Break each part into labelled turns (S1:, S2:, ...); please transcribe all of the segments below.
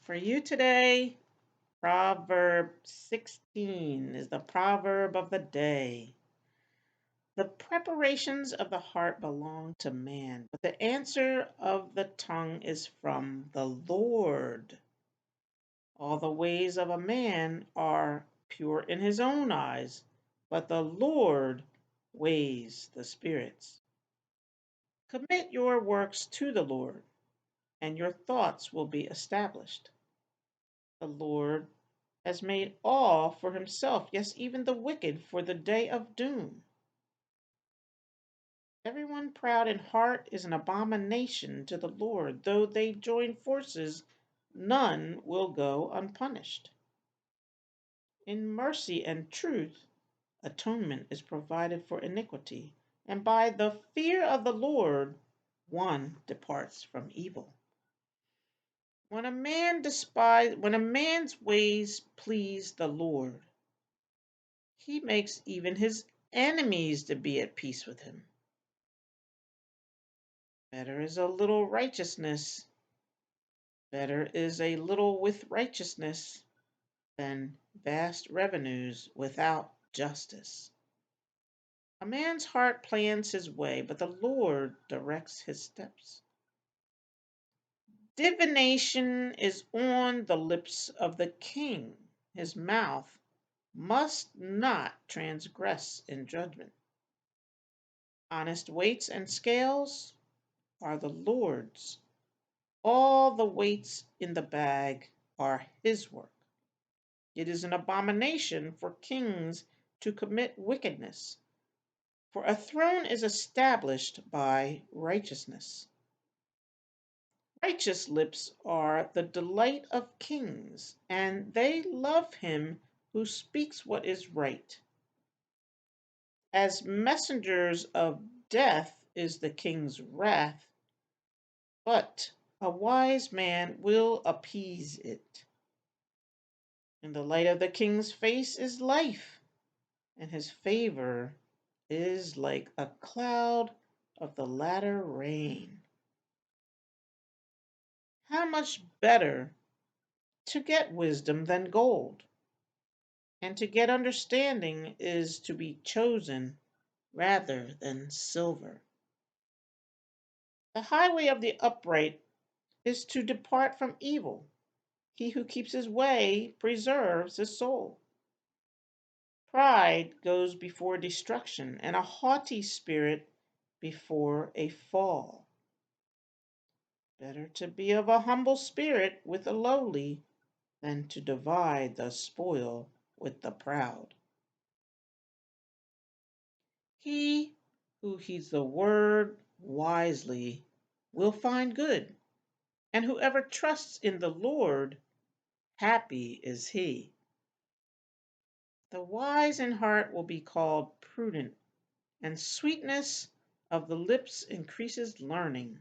S1: For you today, Proverb 16 is the proverb of the day. The preparations of the heart belong to man, but the answer of the tongue is from the Lord. All the ways of a man are pure in his own eyes, but the Lord weighs the spirits. Commit your works to the Lord, and your thoughts will be established. The Lord has made all for himself, yes, even the wicked for the day of doom. Everyone proud in heart is an abomination to the Lord. Though they join forces, none will go unpunished. In mercy and truth, atonement is provided for iniquity, and by the fear of the Lord, one departs from evil. When a man's ways please the Lord, he makes even his enemies to be at peace with him. Better is a little righteousness. Better is a little with righteousness than vast revenues without justice. A man's heart plans his way, but the Lord directs his steps. Divination is on the lips of the king. His mouth must not transgress in judgment. Honest weights and scales are the Lord's. All the weights in the bag are his work. It is an abomination for kings to commit wickedness, for a throne is established by righteousness. Righteous lips are the delight of kings, and they love him who speaks what is right. As messengers of death is the king's wrath, but a wise man will appease it. In the light of the king's face is life, and his favor is like a cloud of the latter rain. How much better to get wisdom than gold, and to get understanding is to be chosen rather than silver. The highway of the upright is to depart from evil. He who keeps his way preserves his soul. Pride goes before destruction, and a haughty spirit before a fall. Better to be of a humble spirit with the lowly than to divide the spoil with the proud. He who heeds the word wisely will find good, and whoever trusts in the Lord, happy is he. The wise in heart will be called prudent, and sweetness of the lips increases learning.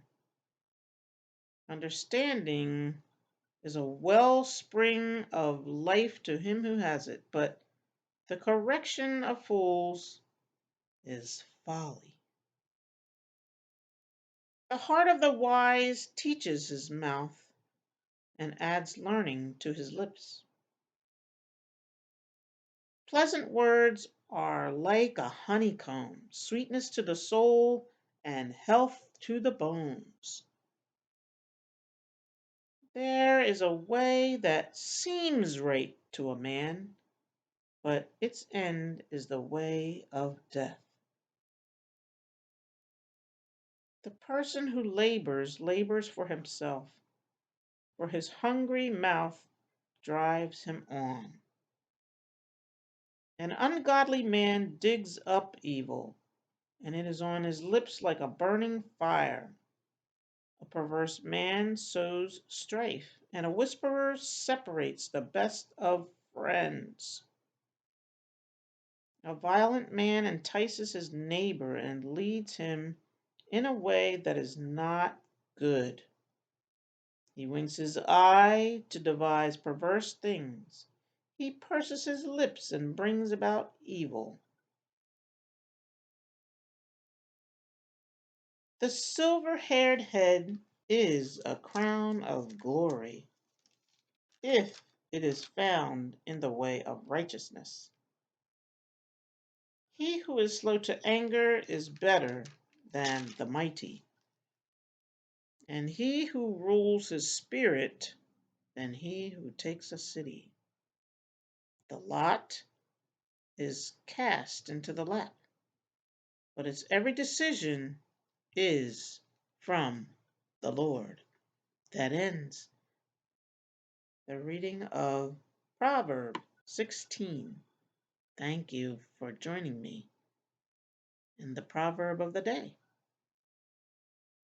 S1: Understanding is a wellspring of life to him who has it, but the correction of fools is folly. The heart of the wise teaches his mouth and adds learning to his lips. Pleasant words are like a honeycomb, sweetness to the soul and health to the bones. There is a way that seems right to a man, but its end is the way of death. The person who labors, labors for himself, for his hungry mouth drives him on. An ungodly man digs up evil, and it is on his lips like a burning fire. A perverse man sows strife, and a whisperer separates the best of friends. A violent man entices his neighbor and leads him in a way that is not good. He winks his eye to devise perverse things. He purses his lips and brings about evil. The silver haired head is a crown of glory, if it is found in the way of righteousness. He who is slow to anger is better than the mighty, and he who rules his spirit than he who takes a city. The lot is cast into the lap, but its every decision is from the Lord. That ends the reading of Proverb 16. Thank you for joining me in the proverb of the day.